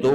2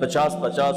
50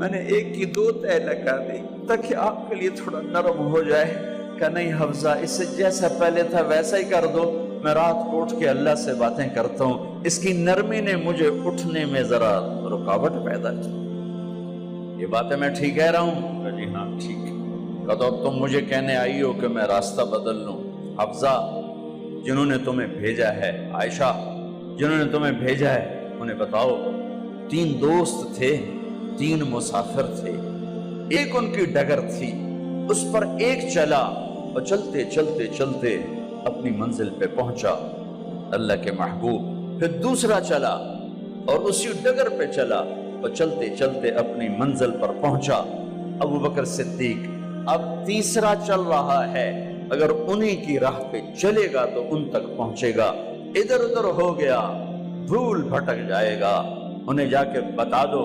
میں نے ایک کی 2 تہ لگا دی تاکہ آپ کے لیے تھوڑا نرم ہو جائے۔ کہ نہیں حفظہ، اس سے جیسا پہلے تھا ویسا ہی کر دو، میں رات کو اٹھ کے اللہ سے باتیں کرتا ہوں، اس کی نرمی نے مجھے اٹھنے میں ذرا رکاوٹ پیدا کی۔ یہ باتیں میں ٹھیک کہہ رہا ہوں؟ کہ جی ہاں ٹھیک ہے۔ کہ تو اب تم مجھے کہنے آئی ہو کہ میں راستہ بدل لوں؟ حفظہ، جنہوں نے تمہیں بھیجا ہے، عائشہ جنہوں نے تمہیں بھیجا ہے، انہیں بتاؤ 3 دوست تھے، 3 مسافر تھے، ایک ان کی ڈگر تھی، اس پر ایک چلا اور چلتے چلتے چلتے اپنی منزل پہ پہنچا اللہ کے محبوب، پھر دوسرا چلا اور اسی ڈگر پہ چلا اور چلتے چلتے اپنی منزل پر پہنچا ابو بکر صدیق۔ اب تیسرا چل رہا ہے، اگر انہیں کی راہ پہ چلے گا تو ان تک پہنچے گا، ادھر ادھر ہو گیا بھول بھٹک جائے گا۔ انہیں جا کے بتا دو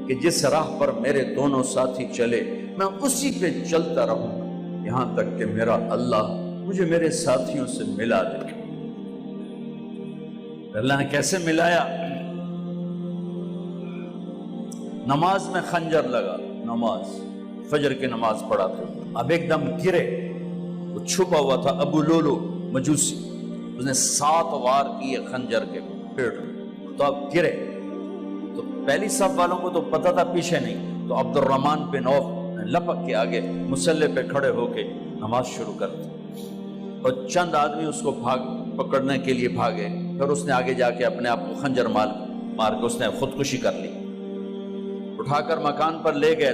کہ جس راہ پر میرے دونوں ساتھی چلے میں اسی پہ چلتا رہوں یہاں تک کہ میرا اللہ مجھے میرے ساتھیوں سے ملا دے۔ اللہ نے کیسے ملایا؟ نماز میں خنجر لگا، نماز فجر کی نماز پڑھاتے، اب ایک دم گرے، وہ چھپا ہوا تھا ابو لولو مجوسی، اس نے 7 وار کیے خنجر کے پیٹ میں، تو اب گرے تو پہلی صف والوں کو تو پتہ تھا، پیچھے نہیں، تو عبد الرحمن بن عوف لپک کے آگے مصلی پہ کھڑے ہو کے نماز شروع کر دی، اور چند آدمی اس کو پکڑنے کے لیے بھاگے، پھر اس نے آگے جا کے اپنے آپ کو خنجر مار کے اس نے خودکشی کر لی۔ اٹھا کر مکان پر لے گئے،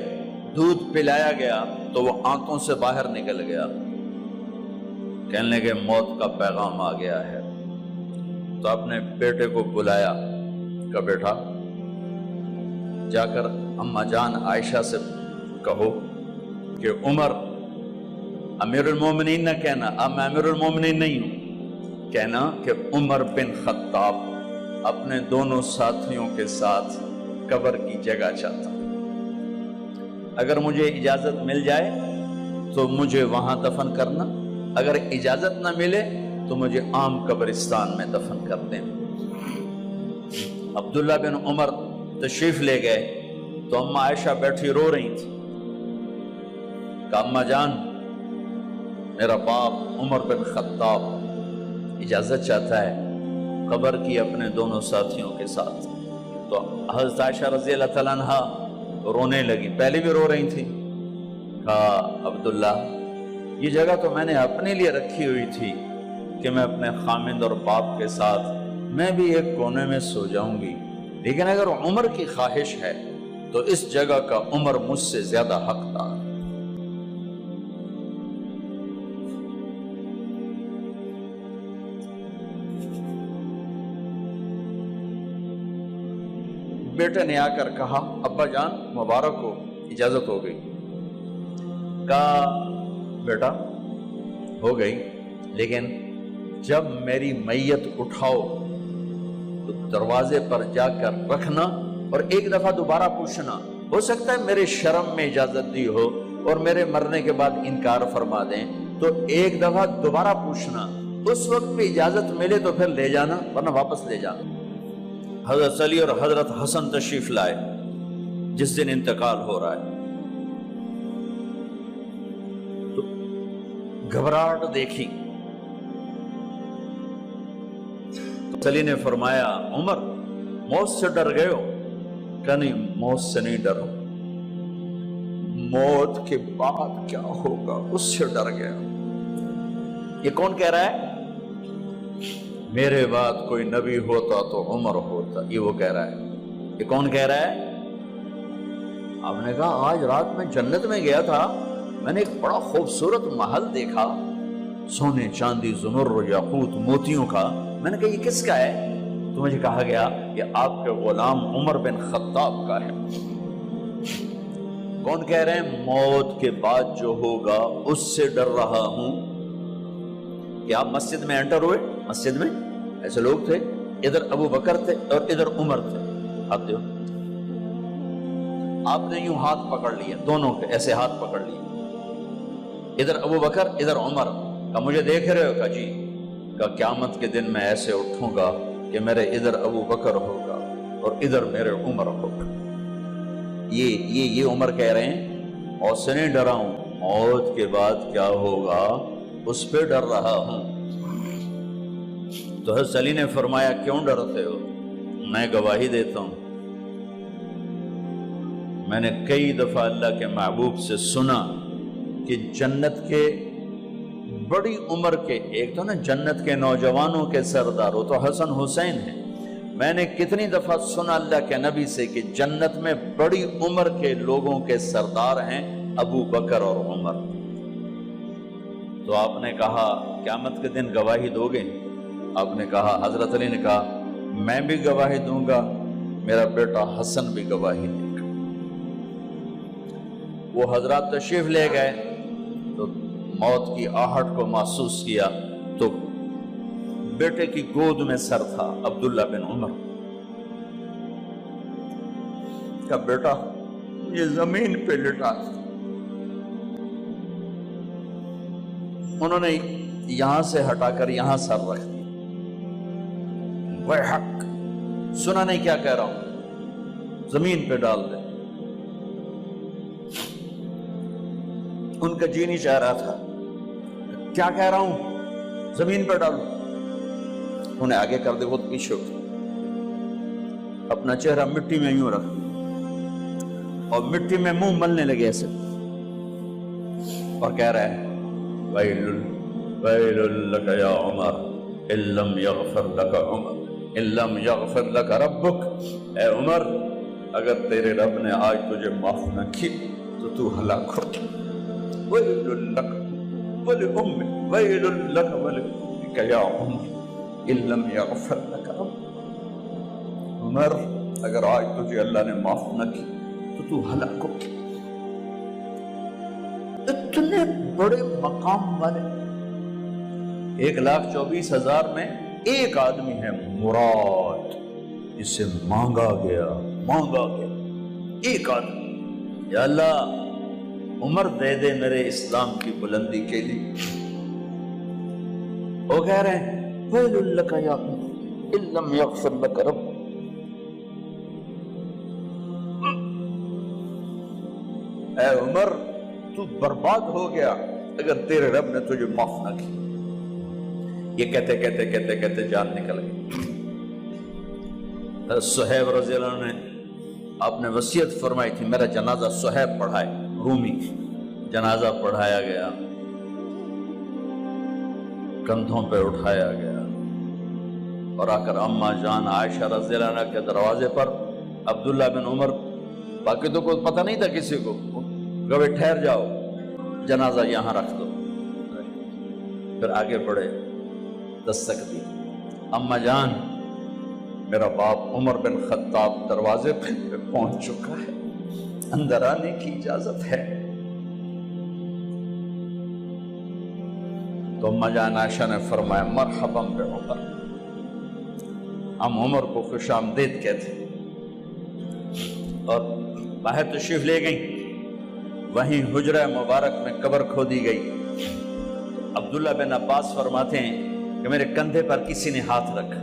دودھ پلایا گیا تو وہ آنتوں سے باہر نکل گیا، کہنے لگے موت کا پیغام آ گیا ہے۔ تو اپنے بیٹے کو بلایا کہ بیٹا جا کر اماں جان عائشہ سے کہو کہ عمر، امیر المومنین نہ کہنا، اب میں امیر المومنین نہیں ہوں، کہنا کہ عمر بن خطاب اپنے دونوں ساتھیوں کے ساتھ قبر کی جگہ چاہتا، اگر مجھے اجازت مل جائے تو مجھے وہاں دفن کرنا، اگر اجازت نہ ملے تو مجھے عام قبرستان میں دفن کر دیں۔ عبداللہ بن عمر تشریف لے گئے تو اماں عائشہ بیٹھی رو رہی تھی، کہ اماں جان میرا باپ عمر بن خطاب اجازت چاہتا ہے قبر کی اپنے دونوں ساتھیوں کے ساتھ۔ تو حضرت عائشہ رضی اللہ تعالیٰ عنہ رونے لگی، پہلے بھی رو رہی تھی، کہا عبداللہ یہ جگہ تو میں نے اپنے لیے رکھی ہوئی تھی کہ میں اپنے خامند اور باپ کے ساتھ میں بھی ایک کونے میں سو جاؤں گی، لیکن اگر عمر کی خواہش ہے تو اس جگہ کا عمر مجھ سے زیادہ حقدار۔ بیٹے نے آ کر کہا ابا جان مبارک ہو، اجازت ہو گئی۔ کہا بیٹا ہو گئی، لیکن جب میری میت اٹھاؤ تو دروازے پر جا کر رکھنا اور ایک دفعہ دوبارہ پوچھنا، ہو سکتا ہے میرے شرم میں اجازت دی ہو اور میرے مرنے کے بعد انکار فرما دیں، تو ایک دفعہ دوبارہ پوچھنا، اس وقت بھی اجازت ملے تو پھر لے جانا ورنہ واپس لے جانا۔ حضرت علی اور حضرت حسن تشریف لائے جس دن انتقال ہو رہا ہے، تو گھبراہٹ دیکھی، تو علی نے فرمایا عمر موت سے ڈر گئے ہو؟ کہ نہیں موت سے نہیں ڈرا، موت کے بعد کیا ہوگا اس سے ڈر گیا۔ یہ کون کہہ رہا ہے؟ میرے بعد کوئی نبی ہوتا تو عمر ہوتا، یہ وہ کہہ رہا ہے۔ یہ کون کہہ رہا ہے؟ آپ نے کہا آج رات میں جنت میں گیا تھا، میں نے ایک بڑا خوبصورت محل دیکھا، سونے چاندی زمر یاقوت موتیوں کا، میں نے کہا یہ کس کا ہے؟ تو مجھے کہا گیا یہ آپ کے غلام عمر بن خطاب کا ہے۔ کون کہہ رہے ہیں موت کے بعد جو ہوگا اس سے ڈر رہا ہوں؟ کہ آپ مسجد میں انٹر ہوئے، مسجد میں ایسے لوگ تھے، ادھر ابو بکر تھے اور ادھر عمر تھے، آپ دیو آپ نے یوں ہاتھ پکڑ لیا، دونوں کے ایسے ہاتھ پکڑ لیے، ادھر ابو بکر ادھر عمر، کہ مجھے دیکھ رہے ہو؟ کہ جی۔ کہ قیامت کے دن میں ایسے اٹھوں گا کہ میرے ادھر ابو بکر ہوگا اور ادھر میرے عمر ہوگا۔ یہ عمر کہہ رہے ہیں اور سے نہیں ڈرا ہوں، موت کے بعد کیا ہوگا اس پہ ڈر رہا ہوں۔ تو حضرت علی نے فرمایا کیوں ڈرتے ہو؟ میں گواہی دیتا ہوں، میں نے کئی دفعہ اللہ کے محبوب سے سنا کہ جنت کے بڑی عمر کے، ایک تو نا جنت کے نوجوانوں کے سردار، وہ تو حسن حسین ہیں، میں نے کتنی دفعہ سنا اللہ کے نبی سے کہ جنت میں بڑی عمر کے لوگوں کے سردار ہیں ابو بکر اور عمر۔ تو آپ نے کہا قیامت کے دن گواہی دو گے؟ آپ نے کہا، حضرت علی نے کہا میں بھی گواہی دوں گا، میرا بیٹا حسن بھی گواہی دے گا۔ وہ حضرات تشریف لے گئے تو موت کی آہٹ کو محسوس کیا تو بیٹے کی گود میں سر تھا عبداللہ بن عمر کا بیٹا، یہ زمین پہ لٹا تھا۔ انہوں نے یہاں سے ہٹا کر یہاں سر رکھ دیا۔ وہ حق سنا نہیں کیا کہہ رہا ہوں، زمین پہ ڈال دے۔ ان کا جی نہیں چاہ رہا تھا، کیا کہہ رہا ہوں، زمین پہ ڈالو۔ انہیں آگے کر دے، خود پیچھے اٹھ، اپنا چہرہ مٹی میں یوں رکھ اور مٹی میں منہ ملنے لگے ایسے، اور کہہ رہا ہے ویل لک یا عمر ان لم یغفر لک عمر ان لم یغفر لک ربک، اے عمر اگر تیرے رب نے آج تجھے معاف نہ کی تو تو ہلاک ہو۔ ویل لک ولأمک ویل لک ولأمک یا عمر ان لم یغفر لک ربک، عمر اگر آج تجھے اللہ نے معاف نہ کی تو تو ہلاک ہو۔ اتنے بڑے مقام والے 1,24,000 میں ایک آدمی ہے مراد، جسے مانگا گیا ایک آدمی، یا اللہ عمر دے دے میرے اسلام کی بلندی کے لیے۔ وہ کہہ رہے ہیں ویل لک یا عمر ان لم یغفر لک رب، اے عمر تو برباد ہو گیا اگر تیرے رب نے تجھے معاف نہ کی۔ یہ کہتے کہتے کہتے کہتے جان نکل گئی۔ صہیب رضی اللہ عنہ نے آپ نے وصیت فرمائی تھی میرا جنازہ صہیب پڑھائے، رومی جنازہ پڑھایا گیا، کندھوں پہ اٹھایا گیا، اور آ کر اماں جان عائشہ رضی اللہ عنہ کے دروازے پر عبداللہ بن عمر، باقی تو کوئی پتہ نہیں تھا کسی کو، گوے ٹھہر جاؤ جنازہ یہاں رکھ دو۔ پھر آگے بڑھے، دستک دی، اماں جان میرا باپ عمر بن خطاب دروازے پہ پہنچ چکا ہے، اندر آنے کی اجازت ہے۔ تو اماں جان عائشہ نے فرمایا مرحبا بعمر، ہم عمر کو خوش آمدید کہتے، اور باہر تشریف لے گئیں۔ وہیں حجرہ مبارک میں قبر کھودی گئی۔ عبداللہ بن عباس فرماتے ہیں کہ میرے کندھے پر کسی نے ہاتھ رکھا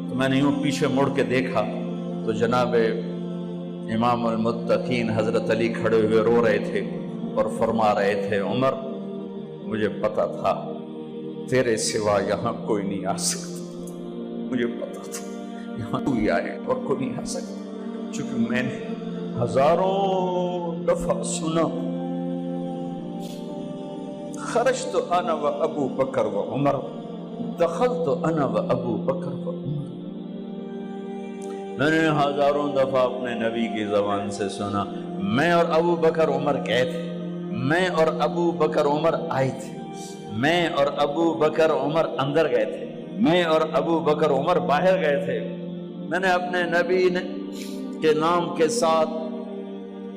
تو میں نے یوں پیچھے مڑ کے دیکھا تو جناب امام المتقین حضرت علی کھڑے ہوئے رو رہے تھے اور فرما رہے تھے عمر مجھے پتا تھا تیرے سوا یہاں کوئی نہیں آ سکتا، مجھے پتا تھا یہاں تو ہی آئے اور کوئی نہیں آ سکتا، چونکہ میں نے ہزاروں دفعہ سنا خرجت انا و ابو بکر و عمر دخلت انا و ابو بکر و عمر، میں نے ہزاروں دفعہ اپنے نبی کی زبان سے سنا میں اور ابو بکر عمر گئے تھے، میں اور ابو بکر عمر آئے تھے، میں اور ابو بکر عمر اندر گئے تھے، میں اور ابو بکر عمر باہر گئے تھے، میں نے اپنے نبی کے نام کے ساتھ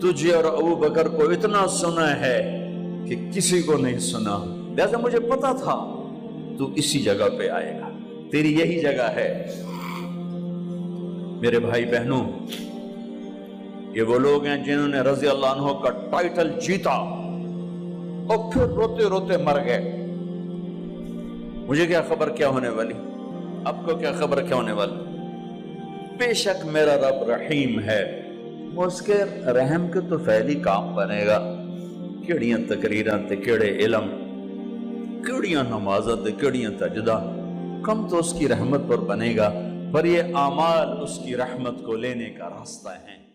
تجھے اور ابو بکر کو اتنا سنا ہے کہ کسی کو نہیں سنا، لہذا مجھے پتا تھا تو اسی جگہ پہ آئے گا، تیری یہی جگہ ہے۔ میرے بھائی بہنوں، یہ وہ لوگ ہیں جنہوں نے رضی اللہ عنہ کا ٹائٹل جیتا اور پھر روتے روتے مر گئے۔ مجھے کیا خبر کیا ہونے والی، آپ کو کیا خبر کیا ہونے والی؟ بے شک میرا رب رحیم ہے، وہ اس کے رحم کے تو فعلی کام بنے گا، کیڑیاں تقریراں تے کیڑے علم، کیڑیاں نمازاں تے کیڑیاں تجدہ، کم تو اس کی رحمت پر بنے گا، پر یہ اعمال اس کی رحمت کو لینے کا راستہ ہیں۔